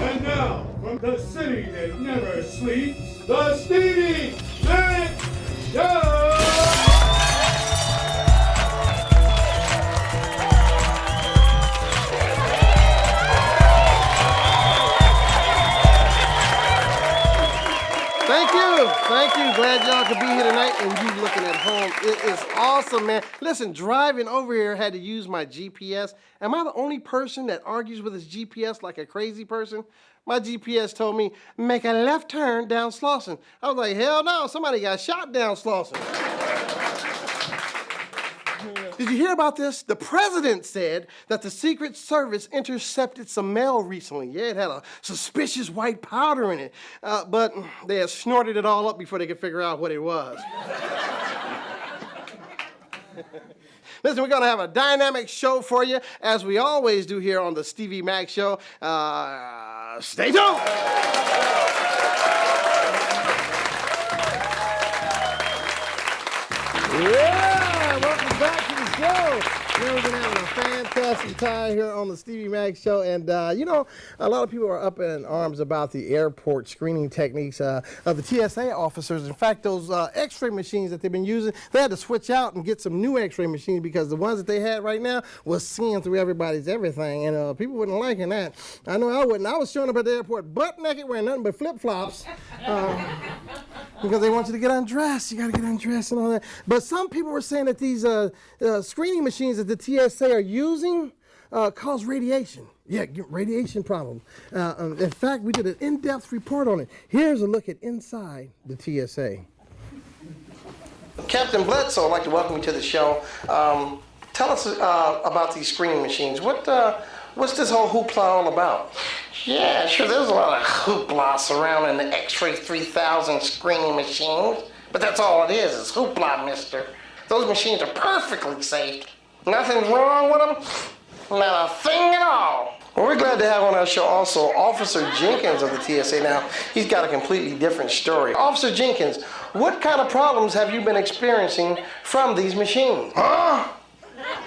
And now, from the city that never sleeps, the Stevie Mack Show! Thank you. Glad y'all could be here tonight and you looking at home. It is awesome, man. Listen, driving over here had to use my GPS. Am I the only person that argues with his GPS like a crazy person? My GPS told me, make a left turn down Slauson. I was like, hell no, somebody got shot down Slauson. Did you hear about this? The president said that the Secret Service intercepted some mail recently. Yeah, it had a suspicious white powder in it. But they had snorted it all up before they could figure out what it was. Listen, we're going to have a dynamic show for you, as we always do here on the Stevie Mack Show. Stay tuned. Yeah, welcome back to the show. We've been having a fantastic time here on the Stevie Mack Show, and you know, a lot of people are up in arms about the airport screening techniques of the TSA officers. In fact, those X-ray machines that they've been using, they had to switch out and get some new X-ray machines because the ones that they had right now was seeing through everybody's everything, and people wasn't liking that. I know I wouldn't. I was showing up at the airport butt naked, wearing nothing but flip-flops. Because they want you to get undressed. You got to get undressed and all that. But some people were saying that these screening machines that the TSA are using cause radiation. Yeah, radiation problem. In fact, we did an in-depth report on it. Here's a look at inside the TSA. Captain Bledsoe, I'd like to welcome you to the show. Tell us about these screening machines. What's this whole hoopla all about? Yeah, sure, there's a lot of hoopla surrounding the X-Ray 3000 screening machines, but that's all it is hoopla, mister. Those machines are perfectly safe. Nothing's wrong with them, not a thing at all. Well, we're glad to have on our show also Officer Jenkins of the TSA. Now, he's got a completely different story. Officer Jenkins, what kind of problems have you been experiencing from these machines? Huh?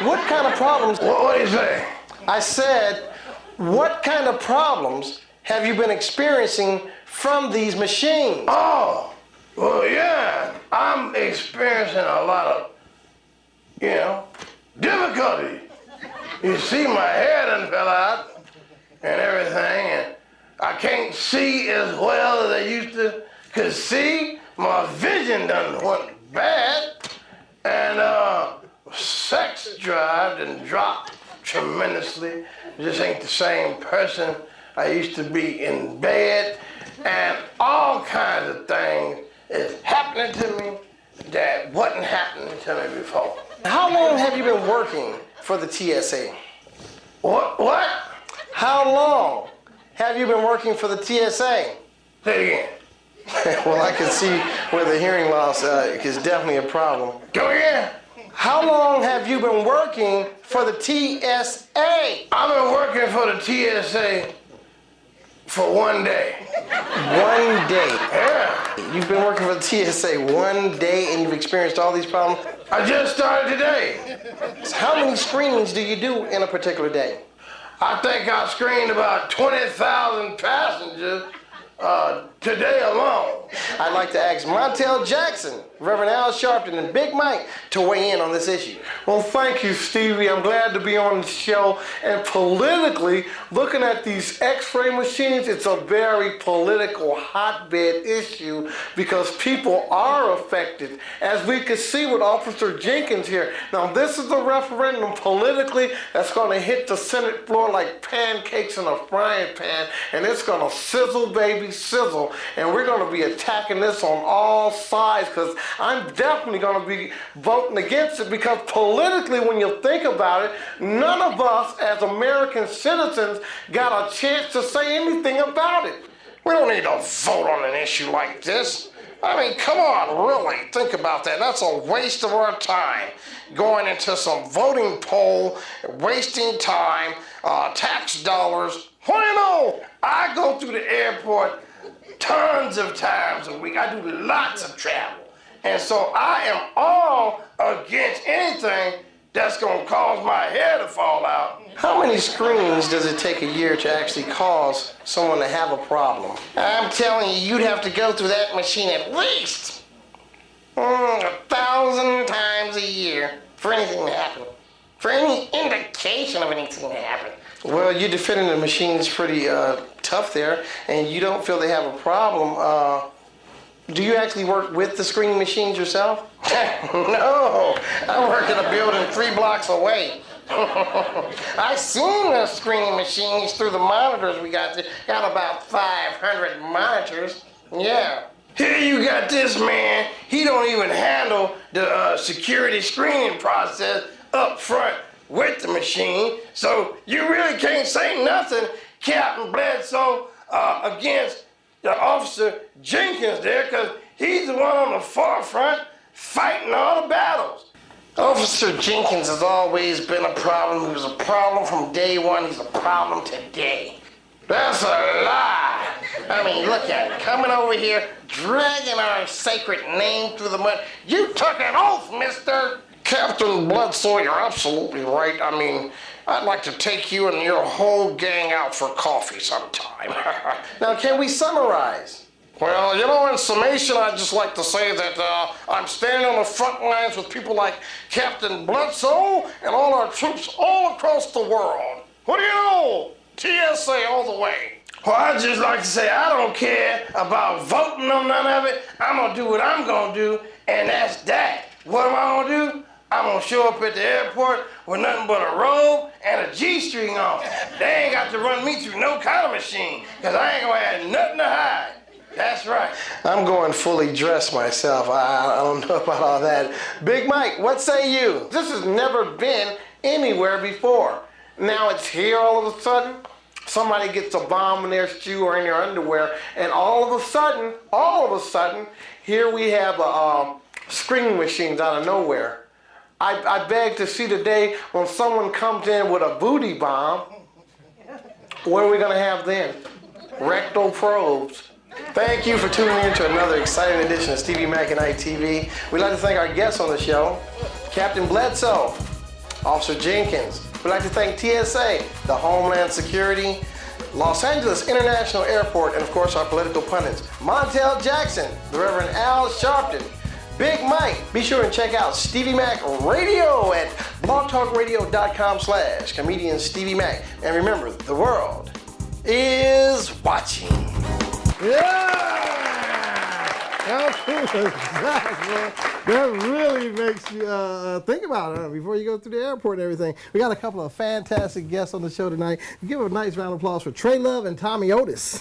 What kind of problems? What do you say? I said, what kind of problems have you been experiencing from these machines? Oh, well, yeah. I'm experiencing a lot of, difficulty. You see, my hair done fell out and everything, and I can't see as well as I used to. Cause see, my vision done went bad, and sex drive done dropped tremendously. Just ain't the same person I used to be in bed, and all kinds of things is happening to me that wasn't happening to me before. How long have you been working for the TSA? What? How long have you been working for the TSA? Say it again. Well, I can see where the hearing loss is definitely a problem. Go again. How long have you been working for the TSA? I've been working for the TSA for 1 day. 1 day? Yeah. You've been working for the TSA 1 day and you've experienced all these problems? I just started today. So how many screenings do you do in a particular day? I think I screened about 20,000 passengers today alone. I'd like to ask Montel Jackson, Reverend Al Sharpton, and Big Mike to weigh in on this issue. Well, thank you, Stevie. I'm glad to be on the show. And politically, looking at these X-ray machines, it's a very political hotbed issue because people are affected, as we can see with Officer Jenkins here. Now, this is a referendum politically that's going to hit the Senate floor like pancakes in a frying pan, and it's going to sizzle, baby, sizzle. And we're going to be attacking this on all sides because I'm definitely going to be voting against it because politically, when you think about it, none of us as American citizens got a chance to say anything about it. We don't need to vote on an issue like this. I mean, come on, really, think about that. That's a waste of our time. Going into some voting poll, wasting time, tax dollars. What do you know? I go through the airport tons of times a week. I do lots of travel. And so I am all against anything that's gonna cause my hair to fall out. How many screenings does it take a year to actually cause someone to have a problem? I'm telling you, you'd have to go through that machine at least 1,000 times a year for anything to happen. For any indication of anything to happen. Well, you're defending the machine's pretty tough there, and you don't feel they have a problem. Do you actually work with the screening machines yourself? No, I work in a building 3 blocks away. I seen the screening machines through the monitors we got there. Got about 500 monitors. Yeah. Here you got this man, he don't even handle the security screening process up front with the machine, so you really can't say nothing, Captain Bledsoe, against the Officer Jenkins there, because he's the one on the forefront fighting all the battles. Officer Jenkins has always been a problem. He was a problem from day one. He's a problem today. That's a lie. I mean, look at it. Coming over here, dragging our sacred name through the mud. You took an oath, mister. Captain Bledsoe, you're absolutely right. I mean, I'd like to take you and your whole gang out for coffee sometime. Now, can we summarize? Well, you know, in summation, I'd just like to say that I'm standing on the front lines with people like Captain Bledsoe and all our troops all across the world. What do you know? TSA all the way. Well, I'd just like to say I don't care about voting on none of it. I'm going to do what I'm going to do, and that's that. What am I going to do? I'm going to show up at the airport with nothing but a robe and a G-string on. They ain't got to run me through no kind of machine, because I ain't going to have nothing to hide. That's right. I'm going fully dressed myself. I don't know about all that. Big Mike, what say you? This has never been anywhere before. Now it's here all of a sudden. Somebody gets a bomb in their shoe or in their underwear, and all of a sudden, here we have screening machines out of nowhere. I beg to see the day when someone comes in with a booty bomb. What are we going to have then? Rectal probes. Thank you for tuning in to another exciting edition of Stevie Mack and ITV. We'd like to thank our guests on the show, Captain Bledsoe, Officer Jenkins. We'd like to thank TSA, the Homeland Security, Los Angeles International Airport, and of course our political pundits, Montel Jackson, the Reverend Al Sharpton, Big Mike. Be sure and check out Stevie Mack Radio at blogtalkradio.com/comedian Stevie Mack. And remember, the world is watching. Yeah! How cool is that, man? That really makes you think about it before you go through the airport and everything. We got a couple of fantastic guests on the show tonight. Give a nice round of applause for TreLuv and Tommy Otis.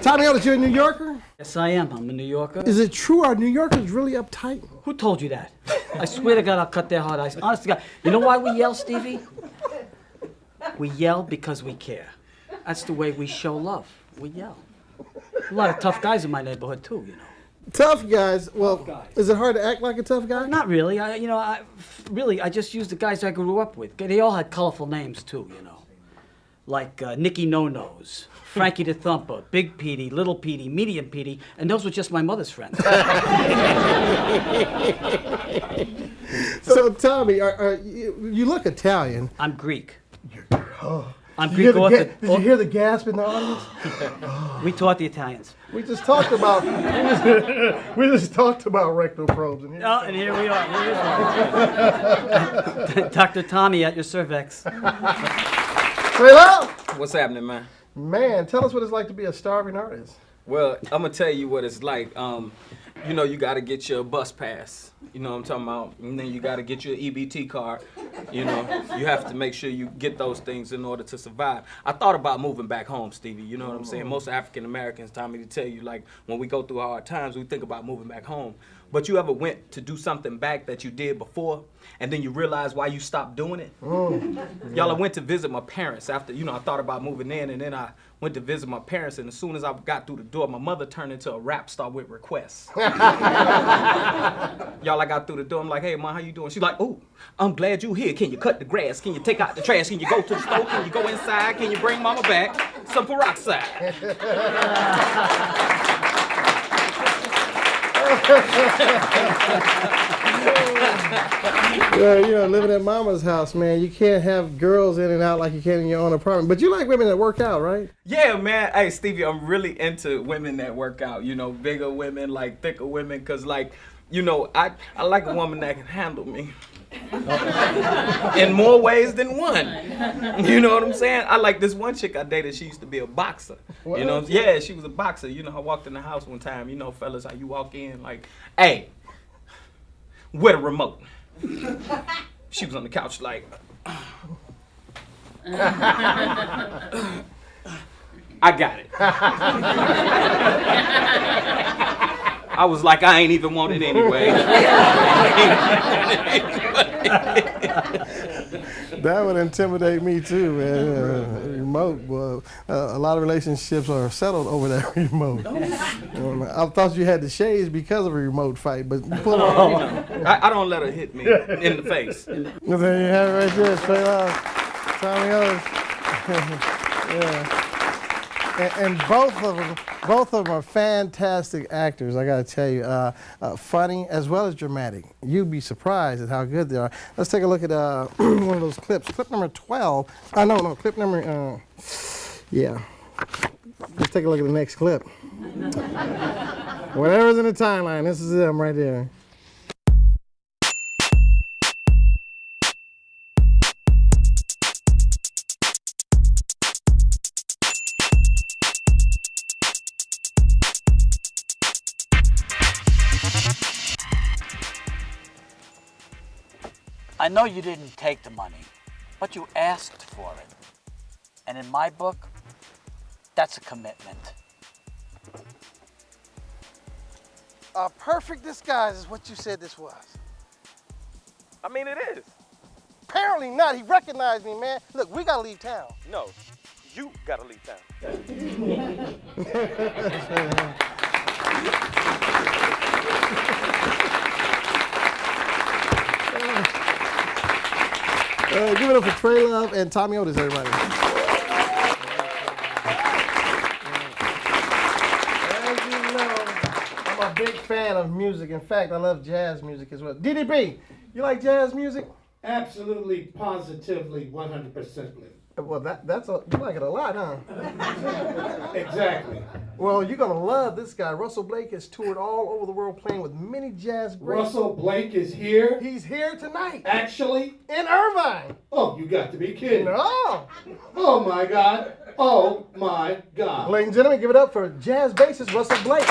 Tommy Otis, you're a New Yorker? Yes, I am. I'm a New Yorker. Is it true our New Yorkers really uptight? Who told you that? I swear to God, I'll cut their heart. Honest to God. You know why we yell, Stevie? We yell because we care. That's the way we show love. We yell. A lot of tough guys in my neighborhood, too, you know. Tough guys? Well, Tough guys. Is it hard to act like a tough guy? Not really. I just used the guys I grew up with. They all had colorful names, too, you know. Like Nicky No-Nose, Frankie the Thumper, Big Petey, Little Petey, Medium Petey, and those were just my mother's friends. So, Tommy, you look Italian. I'm Greek. I'm Did Greek. did you hear the gasp in the audience? We taught the Italians. We just talked about rectal probes in here. Oh, and here we are. Dr. Tommy at your cervix. TreLuv! What's happening, man? Man, tell us what it's like to be a starving artist. Well, I'm gonna tell you what it's like. You know, you gotta get your bus pass. You know what I'm talking about? And then you gotta get your EBT card. You know, you have to make sure you get those things in order to survive. I thought about moving back home, Stevie. You know what I'm saying? Most African Americans, Tommy, to tell you, like, when we go through hard times, we think about moving back home. But you ever went to do something back that you did before, and then you realize why you stopped doing it? Y'all, I went to visit my parents after, you know, I thought about moving in, and then I went to visit my parents, and as soon as I got through the door, my mother turned into a rap star with requests. Y'all, I got through the door, I'm like, hey, Ma, how you doing? She's like, oh, I'm glad you here. Can you cut the grass? Can you take out the trash? Can you go to the store? Can you go inside? Can you bring Mama back some peroxide? Well, living at mama's house, man, you can't have girls in and out like you can in your own apartment. But you like women that work out, right? Yeah, man. Hey, Stevie, I'm really into women that work out, bigger women, like thicker women, because, like, I like a woman that can handle me. In more ways than one. You know what I'm saying? I like this one chick I dated, she used to be a boxer. What? Yeah, she was a boxer. I walked in the house one time, fellas, how you walk in, like, hey, where the remote? She was on the couch like, I got it. I was like, I ain't even want it anyway. That would intimidate me too, man. Remote, well, a lot of relationships are settled over that remote. I thought you had the shades because of a remote fight, but pull it on. I don't let her hit me in the face. There you have it right there, TreLuv, Tommy Otis. Yeah. And both of them are fantastic actors, I gotta tell you. Funny as well as dramatic. You'd be surprised at how good they are. Let's take a look at one of those clips. Clip number 12. No, clip number, yeah. Let's take a look at the next clip. Whatever's in the timeline, this is them right there. I know you didn't take the money, but you asked for it. And in my book, that's a commitment. A perfect disguise is what you said this was. I mean, it is. Apparently not. He recognized me, man. Look, we gotta leave town. No, you gotta leave town. Give it up for TreLuv and Tommy Otis, everybody. As you know, I'm a big fan of music. In fact, I love jazz music as well. DDB, you like jazz music? Absolutely, positively, 100%. Well, you like it a lot, huh? Exactly. Well, you're gonna love this guy. Russel Blake has toured all over the world playing with many jazz greats. Russel Blake is here? He's here tonight. Actually? In Irvine. Oh, you got to be kidding. No. Oh my God. Oh my God. Ladies and gentlemen, give it up for jazz bassist Russel Blake.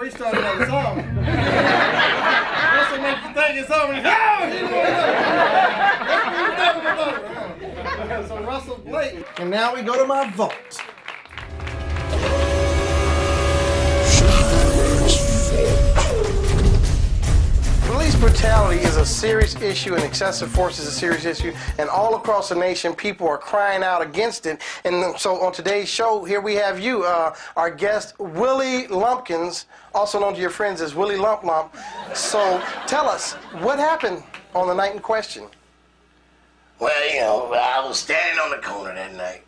restart another song. Russell makes you think it's over. So Russel Blake. And now we go to my vote. Police brutality is a serious issue and excessive force is a serious issue, and all across the nation people are crying out against it. And so on today's show, here we have you, our guest Willie Lumpkins, also known to your friends as Willie Lump Lump. So tell us, what happened on the night in question? Well, you know, I was standing on the corner that night,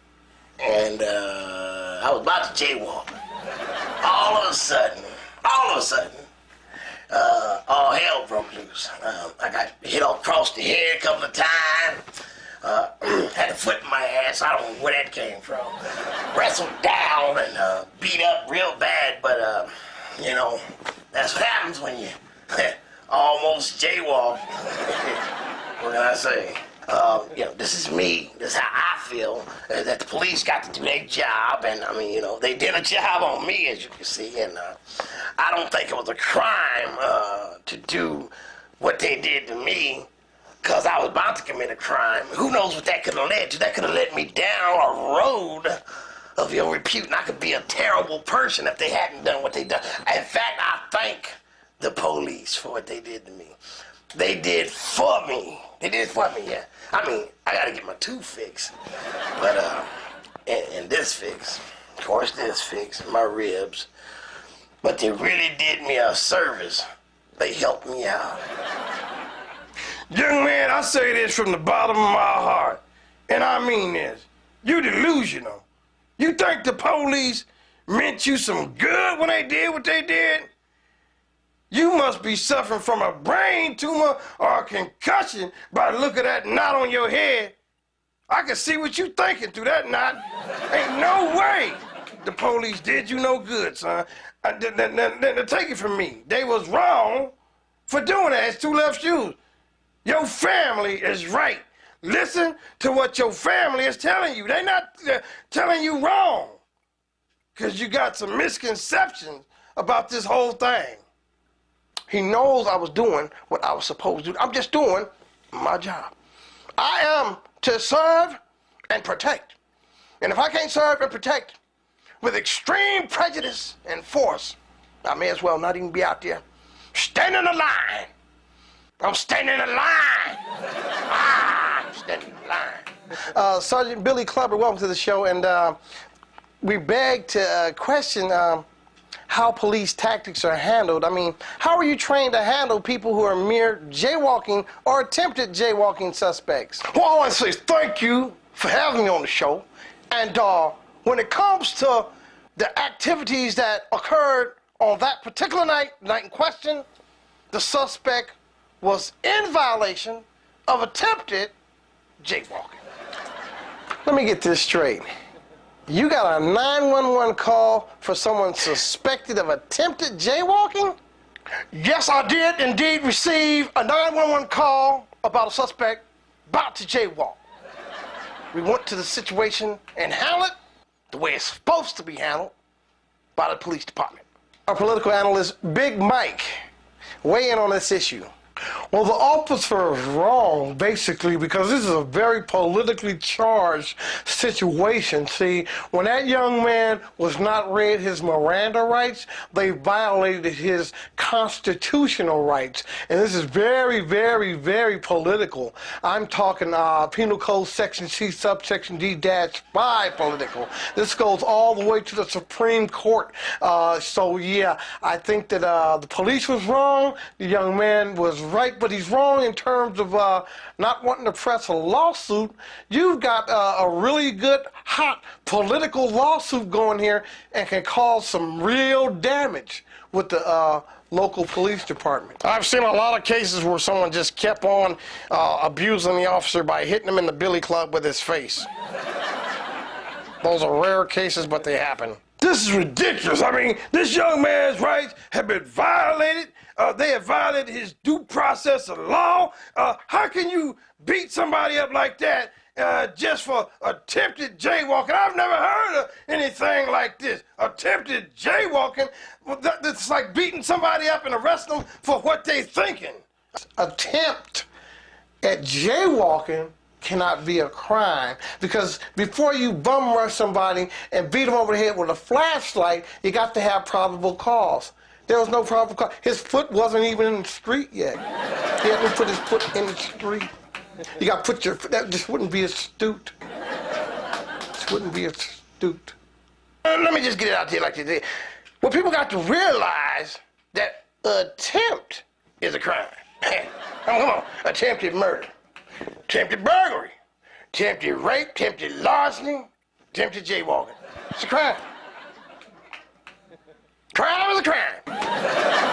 and I was about to jaywalk. All of a sudden, all hell broke loose. I got hit across the head a couple of times. Had a foot in my ass. I don't know where that came from. Wrestled down and beat up real bad, but you know, that's what happens when you almost jaywalk. What can I say? You know, this is me. This is how I feel. That the police got to do their job, and I mean, you know, they did a job on me, as you can see, and I don't think it was a crime to do what they did to me, because I was about to commit a crime. Who knows what that could have led to? That could have led me down a road of ill repute, and I could be a terrible person if they hadn't done what they done. In fact, I thank the police for what they did to me. They did for me. They did for me, yeah. I mean, I gotta get my tooth fixed. But, and this fix. Of course, this fix, my ribs. But they really did me a service. They helped me out. Young man, I say this from the bottom of my heart, and I mean this. You delusional. You think the police meant you some good when they did what they did? You must be suffering from a brain tumor or a concussion by the look of that knot on your head. I can see what you thinking through that knot. Ain't no way the police did you no good, son. Take it from me. They was wrong for doing that. It's two left shoes. Your family is right. Listen to what your family is telling you. They're not telling you wrong. Because you got some misconceptions about this whole thing. He knows I was doing what I was supposed to do. I'm just doing my job. I am to serve and protect. And if I can't serve and protect with extreme prejudice and force, I may as well not even be out there. Stand in the line. I'm standing in the line. I'm standing in the line. Sergeant Billy Clubber, welcome to the show. And we beg to question how police tactics are handled. I mean, how are you trained to handle people who are mere jaywalking or attempted jaywalking suspects? Well, all I want to say is thank you for having me on the show. And when it comes to the activities that occurred on that particular night in question, the suspect was in violation of attempted jaywalking. Let me get this straight. You got a 911 call for someone suspected of attempted jaywalking? Yes, I did indeed receive a 911 call about a suspect about to jaywalk. We went to the situation and handled it the way it's supposed to be handled by the police department. Our political analyst, Big Mike, weigh in on this issue. Well, the officer is wrong, basically, because this is a very politically charged situation. See, when that young man was not read his Miranda rights, they violated his constitutional rights. And this is very, very, very political. I'm talking Penal Code Section C, subsection D-5 political. This goes all the way to the Supreme Court. So, yeah, I think that the police was wrong, the young man was right, but he's wrong in terms of not wanting to press a lawsuit. You've got a really good, hot political lawsuit going here and can cause some real damage with the local police department. I've seen a lot of cases where someone just kept on abusing the officer by hitting him in the billy club with his face. Those are rare cases, but they happen. This is ridiculous. I mean, this young man's rights have been violated. They have violated his due process of law. How can you beat somebody up like that just for attempted jaywalking. I've never heard of anything like this. Attempted jaywalking? Well, that's like beating somebody up and arresting them for what they thinking. Attempt at jaywalking cannot be a crime because before you bum rush somebody and beat them over the head with a flashlight, you got to have probable cause. There was no probable cause. His foot wasn't even in the street yet. He hadn't put his foot in the street. You got to put your foot, that just wouldn't be astute. This wouldn't be astute. Let me just get it out there like this. Well, people got to realize that attempt is a crime. Come on, attempted murder, attempted burglary, attempted rape, attempted larceny, attempted jaywalking. It's a crime. Crime is a crime.